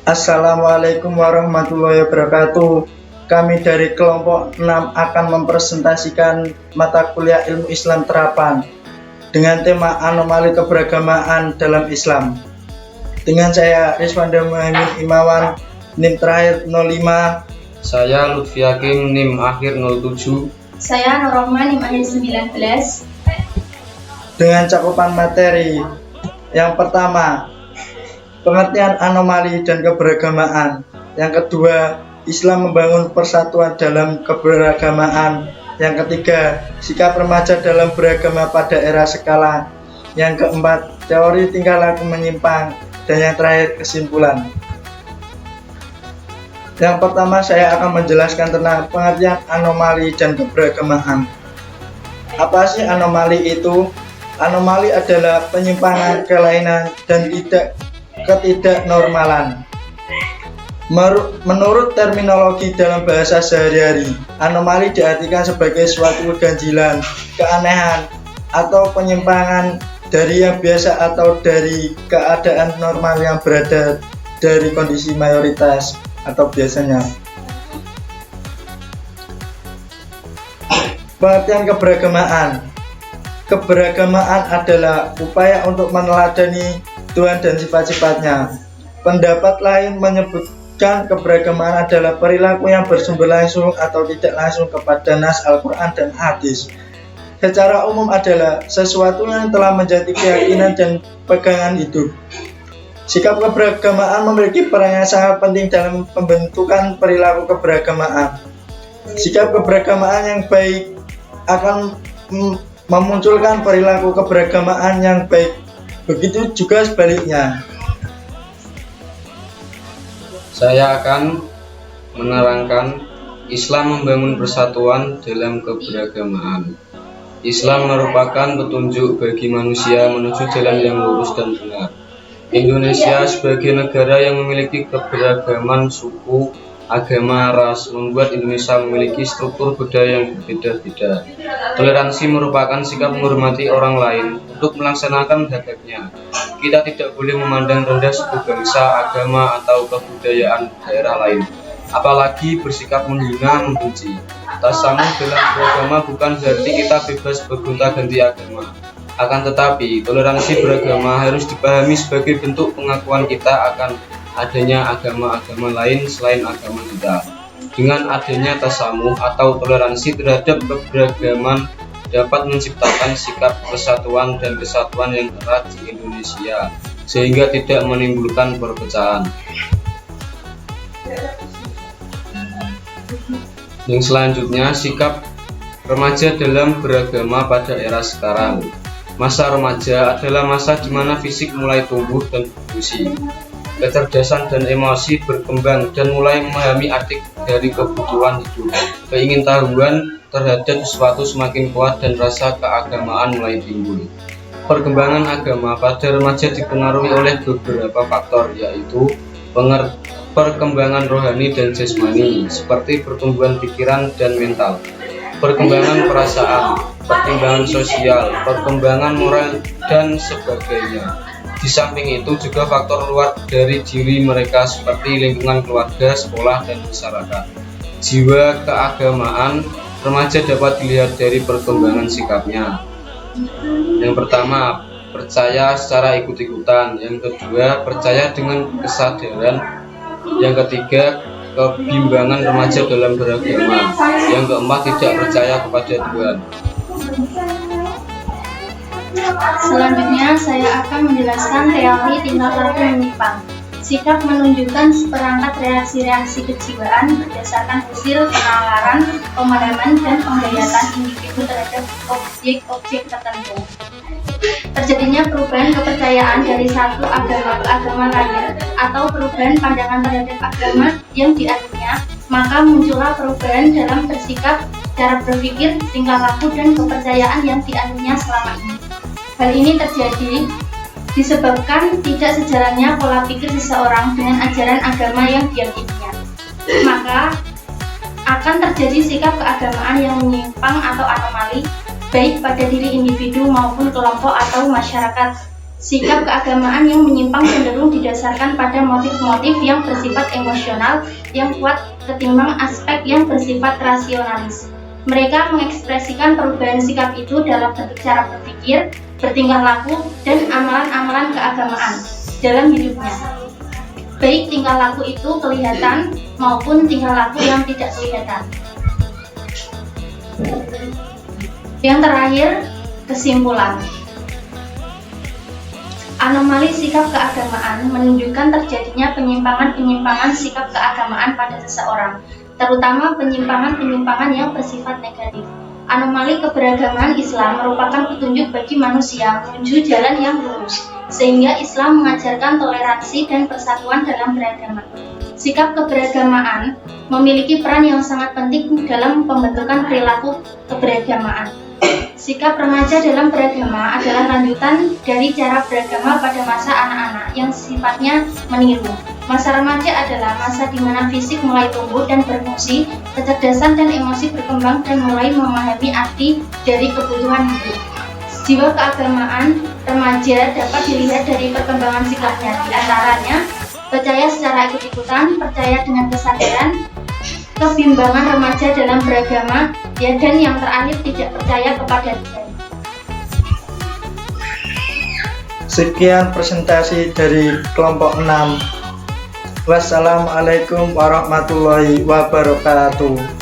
Assalamualaikum warahmatullahi wabarakatuh. Kami dari kelompok 6 akan mempresentasikan mata kuliah ilmu Islam terapan dengan tema anomali keberagamaan dalam Islam. Dengan saya Rizwanda Muhammad Imawan, NIM terakhir 05. Saya Lutfi Hakim, NIM akhir 07. Saya Nurrohman, NIM akhir 19. Dengan cakupan materi. Yang pertama, pengertian anomali dan keberagamaan. Yang kedua, Islam membangun persatuan dalam keberagamaan. Yang ketiga, sikap remaja dalam beragama pada era sekarang. Yang keempat, teori tingkah laku menyimpang. Dan yang terakhir, kesimpulan. Yang pertama, saya akan menjelaskan tentang pengertian anomali dan keberagamaan. Apa sih anomali itu? Anomali adalah penyimpangan, kelainan, dan ketidaknormalan. Menurut terminologi dalam bahasa sehari-hari, anomali diartikan sebagai suatu keganjilan, keanehan, atau penyimpangan dari yang biasa atau dari keadaan normal yang berada dari kondisi mayoritas atau biasanya. Pengertian keberagamaan. Keberagamaan adalah upaya untuk meneladani Tuhan dan sifat-sifatnya. Pendapat lain menyebutkan keberagamaan adalah perilaku yang bersumber langsung atau tidak langsung kepada nas Al-Quran dan hadis. Secara umum adalah sesuatu yang telah menjadi keyakinan dan pegangan hidup. Sikap keberagamaan memiliki peran yang sangat penting dalam pembentukan perilaku keberagamaan. Sikap keberagamaan yang baik akan memunculkan perilaku keberagamaan yang baik. Begitu juga sebaliknya. Saya akan menerangkan Islam membangun persatuan dalam keberagamaan. Islam merupakan petunjuk bagi manusia menuju jalan yang lurus dan benar. Indonesia sebagai negara yang memiliki keberagaman suku, agama, ras, membuat Indonesia memiliki struktur budaya yang berbeda-beda. Toleransi merupakan sikap menghormati orang lain untuk melaksanakan hak-haknya. Kita tidak boleh memandang rendah suku bangsa, agama, atau kebudayaan daerah lain, apalagi bersikap menghina, membenci. Tasamuh dalam beragama bukan berarti kita bebas bergonta-ganti agama. Akan tetapi, toleransi beragama harus dipahami sebagai bentuk pengakuan kita akan adanya agama-agama lain selain agama kita. Dengan adanya tasamuh atau toleransi terhadap keberagaman dapat menciptakan sikap persatuan dan kesatuan yang erat di Indonesia sehingga tidak menimbulkan perpecahan. Yang selanjutnya, sikap remaja dalam beragama pada era sekarang. Masa remaja adalah masa di mana fisik mulai tumbuh dan berfungsi. Kecerdasan dan emosi berkembang dan mulai memahami arti dari kebutuhan hidup. Keingintahuan terhadap sesuatu semakin kuat dan rasa keagamaan mulai timbul. Perkembangan agama pada remaja dipengaruhi oleh beberapa faktor, yaitu perkembangan rohani dan jasmani, seperti pertumbuhan pikiran dan mental, perkembangan perasaan, perkembangan sosial, perkembangan moral, dan sebagainya. Di samping itu juga faktor luar dari diri mereka seperti lingkungan keluarga, sekolah, dan masyarakat. Jiwa keagamaan remaja dapat dilihat dari perkembangan sikapnya. Yang pertama, percaya secara ikut-ikutan. Yang kedua, percaya dengan kesadaran. Yang ketiga, kebimbangan remaja dalam beragama. Yang keempat, tidak percaya kepada Tuhan. Selanjutnya, saya akan menjelaskan teori tingkah laku menyimpang. Sikap menunjukkan seperangkat reaksi-reaksi kejiwaan berdasarkan hasil penalaran, pemahaman, dan penghayatan individu terhadap objek-objek tertentu. Terjadinya perubahan kepercayaan dari satu agama ke agama lain, atau perubahan pandangan terhadap agama yang dianutnya, maka muncullah perubahan dalam bersikap, cara berpikir, tingkah laku, dan kepercayaan yang dianutnya selama ini. Hal ini terjadi disebabkan tidak sejalannya pola pikir seseorang dengan ajaran agama yang diyakininya. Maka akan terjadi sikap keagamaan yang menyimpang atau anomali, baik pada diri individu maupun kelompok atau masyarakat Sikap keagamaan yang menyimpang cenderung didasarkan pada motif-motif yang bersifat emosional yang kuat ketimbang aspek yang bersifat rasionalis. Mereka mengekspresikan perubahan sikap itu dalam bentuk cara berpikir, bertingkah laku, dan amalan-amalan keagamaan dalam hidupnya. Baik tingkah laku itu kelihatan maupun tingkah laku yang tidak kelihatan. Yang terakhir, kesimpulan. Anomali sikap keagamaan menunjukkan terjadinya penyimpangan-penyimpangan sikap keagamaan pada seseorang, terutama penyimpangan-penyimpangan yang bersifat negatif. Anomali keberagaman Islam merupakan petunjuk bagi manusia menuju jalan yang lurus, sehingga Islam mengajarkan toleransi dan persatuan dalam beragama. Sikap keberagamaan memiliki peran yang sangat penting dalam pembentukan perilaku keberagamaan. Sikap remaja dalam beragama adalah lanjutan dari cara beragama pada masa anak-anak yang sifatnya meniru. Masa remaja adalah masa di mana fisik mulai tumbuh dan berfungsi, kecerdasan dan emosi berkembang dan mulai memahami arti dari kebutuhan hidup. Jiwa keagamaan remaja dapat dilihat dari perkembangan sikapnya, di antaranya percaya secara ikut-ikutan, percaya dengan kesadaran, kebimbangan remaja dalam beragama, dan yang terakhir tidak percaya kepada Tuhan. Sekian presentasi dari kelompok 6. Wassalamualaikum warahmatullahi wabarakatuh.